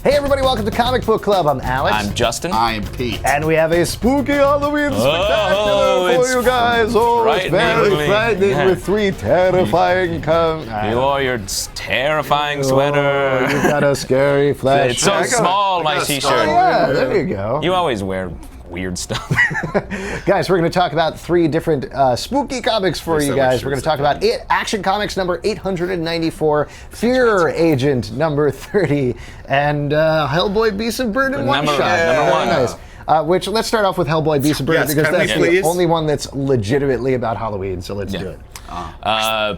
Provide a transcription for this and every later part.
Hey everybody, welcome to Comic Book Club. I'm Alex. I'm Justin. I'm Pete. And we have a spooky Halloween spectacular for you guys. Oh, it's very frightening with three terrifying You wore your terrifying sweater. You've got a scary flash. It's so small, my t-shirt. Oh, yeah, there you go. You always wear weird stuff. Guys, we're going to talk about three different spooky comics for you guys. We're going to talk about Action Comics number 894, Fear Agent number 30, and Hellboy Beast of Burden one-shot. Number one. Nice. Which, let's start off with Hellboy Beast of Burden, because that's the only one that's legitimately about Halloween, so let's do it.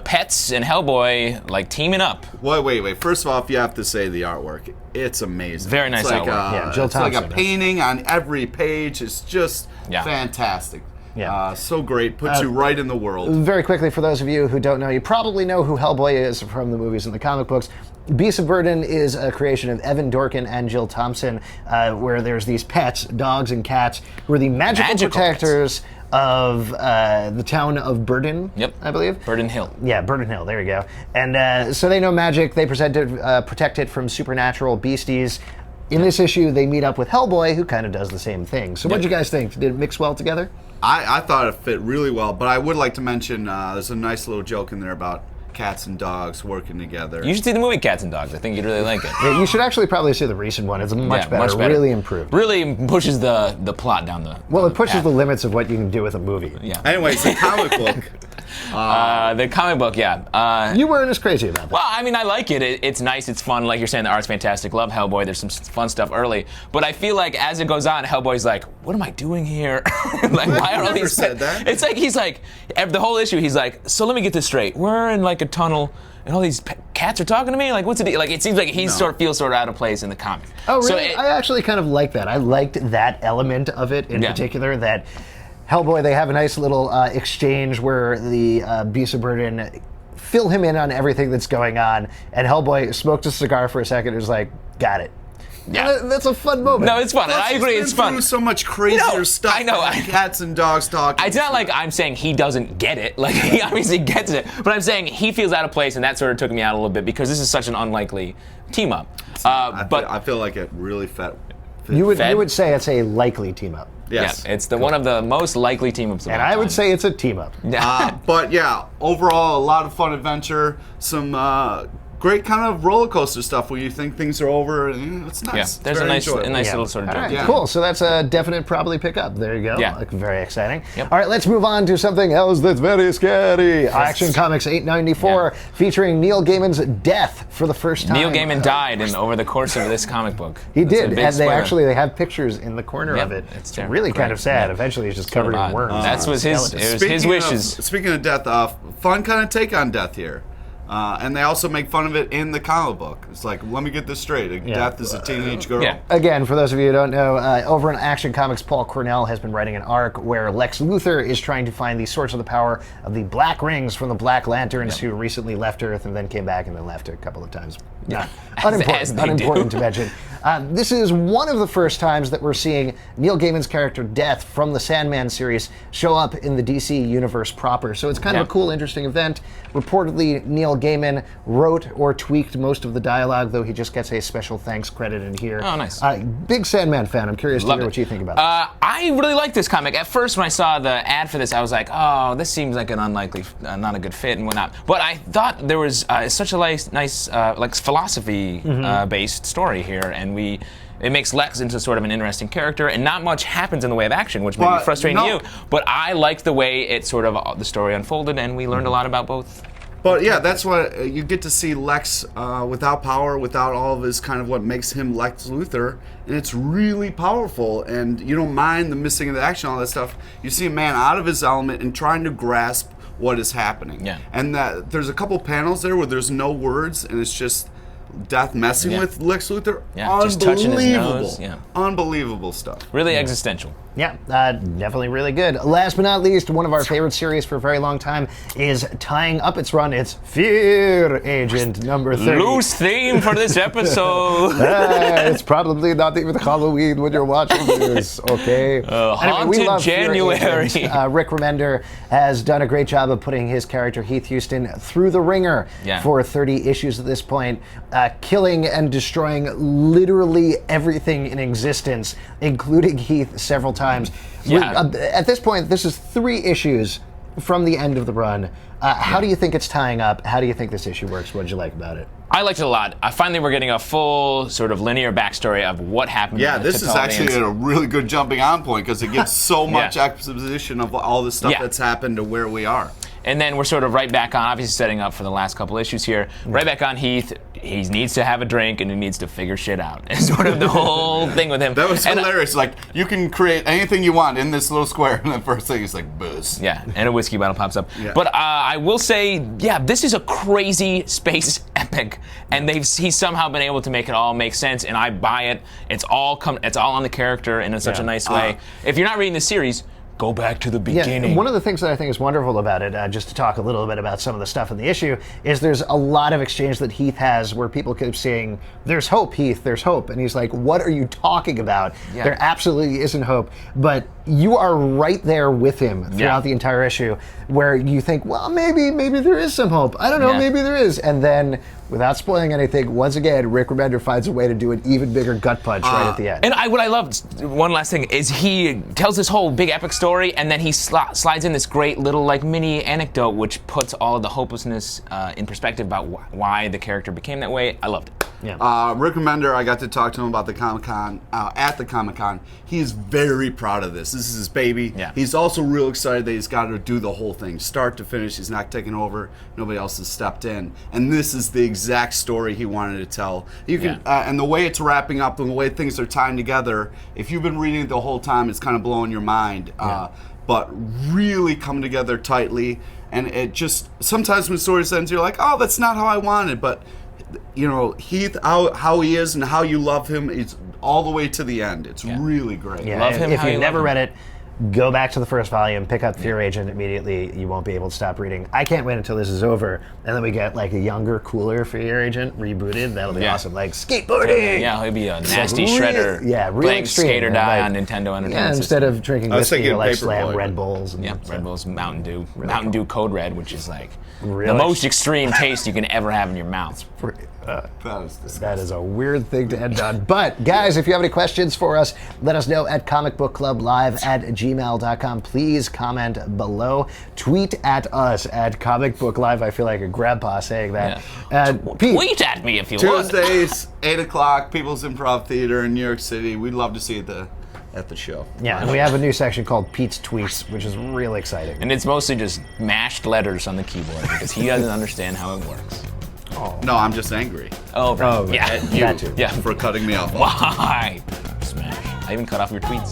Pets and Hellboy, like, teaming up. Wait. First of all, if you have to say the artwork, it's amazing. Very nice artwork. Jill it's Thompson. like a painting on every page. It's just fantastic. Yeah. So great. Puts you right in the world. Very quickly, for those of you who don't know, you probably know who Hellboy is from the movies and the comic books. Beast of Burden is a creation of Evan Dorkin and Jill Thompson, where there's these pets, dogs and cats, who are the magical protectors of the town of Burden, I believe. Burden Hill. Yeah, Burden Hill, there you go. And so they know magic, they protect it from supernatural beasties. In this issue, they meet up with Hellboy, who kind of does the same thing. So what did you guys think? Did it mix well together? I thought it fit really well, but I would like to mention there's a nice little joke in there about cats and dogs working together. You should see the movie Cats and Dogs. I think you'd really like it. Yeah, you should actually probably see the recent one. It's much better, really improved. Really pushes the plot down the Well, it pushes path. the limits of what you can do with a movie. Yeah. Anyways, the comic book. The comic book, you weren't as crazy about that. Well, I mean, I like it. It's nice. It's fun. Like you're saying, the art's fantastic. Love Hellboy. There's some fun stuff early. But I feel like as it goes on, Hellboy's like, what am I doing here? Like, why are all these... said that. It's like, he's like, the whole issue, he's like, so let me get this straight. We're in like a tunnel, and all these cats are talking to me? Like, what's the deal? Like, it seems like he feels sort of out of place in the comic. Oh, really? So I actually kind of like that. I liked that element of it in particular, that Hellboy, they have a nice little exchange where the Beast of Burden fill him in on everything that's going on, and Hellboy smoked a cigar for a second and was like, got it. Yeah, that's a fun moment. No, it's fun. I agree, it's fun. So much crazier stuff. I know. Cats and dogs talking. It's not like I'm saying he doesn't get it. Like, he obviously gets it. But I'm saying he feels out of place, and that sort of took me out a little bit because this is such an unlikely team up. But I feel like it really fit. You would say it's a likely team up. Yes. Yeah, it's one of the most likely team ups of all time. And I would say it's a team up. But yeah, overall, a lot of fun adventure. Some great kind of roller coaster stuff where you think things are over. And it's nice. Yeah, there's a nice little sort of joke. Right, cool. So that's a definite probably pick up. There you go. Yeah. Like, very exciting. Yep. All right, let's move on to something else that's very scary. Action Comics 894, featuring Neil Gaiman's death for the first time. Neil Gaiman died over the course of this comic book. He did, and they have pictures in the corner of it. It's really kind of sad. Eventually, he's just covered in worms. That was his wishes. Speaking of death, fun kind of take on death here. And they also make fun of it in the comic book. It's like, let me get this straight. Death is a teenage girl. Yeah. Again, for those of you who don't know, over in Action Comics, Paul Cornell has been writing an arc where Lex Luthor is trying to find the source of the power of the Black Rings from the Black Lanterns who recently left Earth and then came back and then left a couple of times. Yeah. Unimportant to mention. This is one of the first times that we're seeing Neil Gaiman's character Death from the Sandman series show up in the DC universe proper. So it's kind of a cool, interesting event. Reportedly, Neil Gaiman wrote or tweaked most of the dialogue, though he just gets a special thanks credit in here. Oh, nice. Big Sandman fan. I'm curious to hear what you think about this. I really like this comic. At first, when I saw the ad for this, I was like, oh, this seems like an unlikely, not a good fit and whatnot. But I thought there was such a nice philosophy-based story here, and it makes Lex into sort of an interesting character, and not much happens in the way of action, which may be frustrating to you. But I liked the way it sort of the story unfolded, and we learned a lot about both. But yeah, that's what you get to see Lex without power, without all of his kind of what makes him Lex Luthor, and it's really powerful. And you don't mind the missing of the action, all that stuff. You see a man out of his element and trying to grasp what is happening. Yeah. And there's a couple panels there where there's no words, and it's just Death messing with Lex Luthor. Yeah, just touching his nose. Yeah. Unbelievable stuff. Really existential. Yeah, definitely really good. Last but not least, one of our favorite series for a very long time is tying up its run. It's Fear Agent number 30. Loose theme for this episode. It's probably not even Halloween when you're watching this, okay? Haunted we love January. Rick Remender has done a great job of putting his character Heath Houston through the ringer for 30 issues at this point. killing and destroying literally everything in existence, including Heath several times. Yeah. At this point, this is 3 issues from the end of the run. How do you think it's tying up? How do you think this issue works? What did you like about it? I liked it a lot. Finally, we're getting a full sort of linear backstory of what happened. Yeah, to the this is actually a really good jumping on point because it gives so much Yeah. exposition of all the stuff Yeah. that's happened to where we are. And then we're sort of right back on, obviously setting up for the last couple issues here. Right back on Heath. He needs to have a drink and he needs to figure shit out. It's sort of the whole thing with him. That was And, hilarious. Like, you can create anything you want in this little square, and the first thing is like, booze. Yeah, and a whiskey bottle pops up. Yeah. But I will say, yeah, this is a crazy space epic, and he's somehow been able to make it all make sense, and I buy it. It's all on the character in such a nice way. If you're not reading the series, go back to the beginning. Yeah, one of the things that I think is wonderful about it, just to talk a little bit about some of the stuff in the issue, is there's a lot of exchange that Heath has where people keep saying, "There's hope, Heath, there's hope." And he's like, "What are you talking about? Yeah. There absolutely isn't hope." But you are right there with him throughout Yeah. the entire issue, where you think, well, maybe there is some hope. I don't know, Yeah. maybe there is. And then, without spoiling anything, once again, Rick Remender finds a way to do an even bigger gut punch right at the end. And what I loved, one last thing, is he tells this whole big epic story, and then he slides in this great little like mini anecdote, which puts all of the hopelessness in perspective about why the character became that way. I loved it. Yeah. Rick Remender, I got to talk to him about the Comic-Con, at the Comic-Con. He's very proud of this. This is his baby. Yeah. He's also real excited that he's got to do the whole thing, start to finish. He's not taking over. Nobody else has stepped in. And this is the exact story he wanted to tell. You can, and the way it's wrapping up and the way things are tying together, if you've been reading it the whole time, it's kind of blowing your mind. But really come together tightly. And it just, sometimes when stories end, you're like, oh, that's not how I wanted. But you know, Heath, how he is and how you love him, it's all the way to the end. It's really great. Yeah, Love him if how you've you never love read it, go back to the first volume, pick up Fear Agent immediately. You won't be able to stop reading. I can't wait until this is over, and then we get like a younger, cooler Fear Agent rebooted. That'll be awesome. Like skateboarding. Yeah, he'll be a nasty real- shredder. yeah, real playing extreme, Skate or and, Die like- on Nintendo Entertainment Yeah, System. instead of drinking I was whiskey, thinking you like Paperboy, slam but- Red Bulls. And Yeah, stuff. Red Bull's Mountain Dew. Mountain Dew Code Red, which is like Really? the most extreme taste you can ever have in your mouth. That is disgusting. That is a weird thing to end on. But, guys, if you have any questions for us, let us know at comicbookclublive@gmail.com. Please comment below. Tweet at us at comicbooklive. I feel like a grandpa saying that. Pete, Tweet at me if you want. Tuesdays, 8 o'clock, People's Improv Theater in New York City. We'd love to see you at the show. yeah, and we have a new section called Pete's Tweets, which is really exciting. And it's mostly just mashed letters on the keyboard because he doesn't understand how it works. No, I'm just angry Oh, right. Oh, yeah. that too. Yeah. for cutting me off. Why? Smash. I even cut off your tweets.